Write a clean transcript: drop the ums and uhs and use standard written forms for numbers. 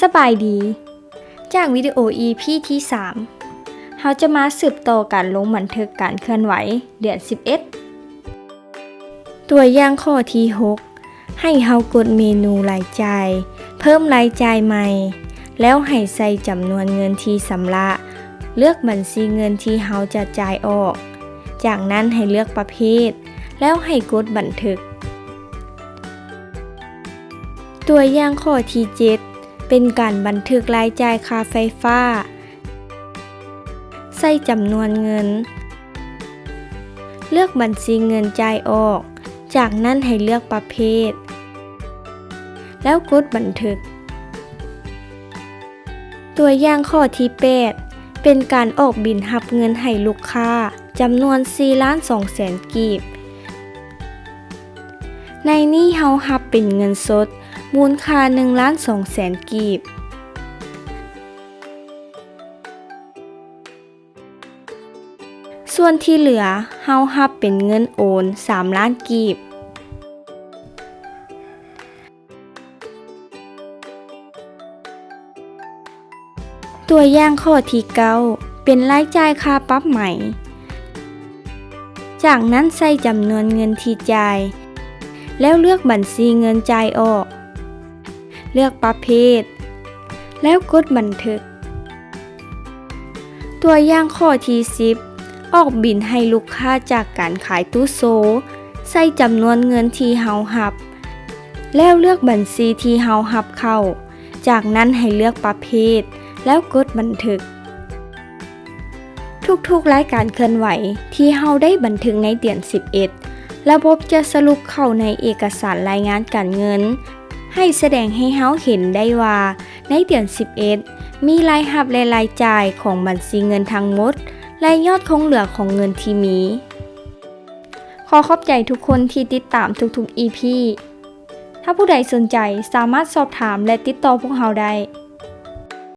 สบายดีจากวิดีโอ EP ที่3เราจะมาสืบต่อการลงบันทึกการเคลื่อนไหวเดือน11ตัวอย่างข้อที่6ให้เรากดเมนูรายจ่ายเพิ่มรายจ่ายใหม่แล้วให้ใส่จำนวนเงินที่ชำระเลือกบัญชีเงินที่เราจะจ่ายออกจากนั้นให้เลือกประเภทแล้วให้กดบันทึกตัวอย่างข้อที่7เป็นการบันทึกรายจ่ายค่าไฟฟ้าใส่จำนวนเงินเลือกบัญชีเงินจ่ายออกจากนั้นให้เลือกประเภทแล้วกดบันทึกตัวอย่างข้อที่8เป็นการออกบิลรับเงินให้ลูกค้าจำนวน 4,200,000 กีบในนี้เฮารับเป็นเงินสดมูลค่า 1,200,000 กีบส่วนที่เหลือเฮารับเป็นเงินโอน3 ล้านกีบตัวอย่างข้อที่9เป็นรายจ่ายค่าปรับใหม่จากนั้นใส่จำนวนเงินที่จ่ายแล้วเลือกบัญชีเงินจ่ายออกเลือกประเภทแล้วกดบันทึกตัวอย่างข้อที่10ออกบิลให้ลูกค้าจากการขายตู้โซใส่จำนวนเงินที่เฮารับแล้วเลือกบัญชีที่เฮารับเข้าจากนั้นให้เลือกประเภทแล้วกดบันทึกทุกๆรายการเคลื่อนไหวที่เฮาได้บันทึกในเดือน11ระบบจะสรุปเข้าในเอกสารรายงานการเงินให้แสดงให้เฮาเห็นได้ว่าในเดือน11มีรายรับและรายจ่ายของบัญชีเงินทั้งหมดและยอดคงเหลือของเงินที่มีขอขอบใจทุกคนที่ติดตามทุกๆ EP ถ้าผู้ใดสนใจสามารถสอบถามและติดต่อพวกเราได้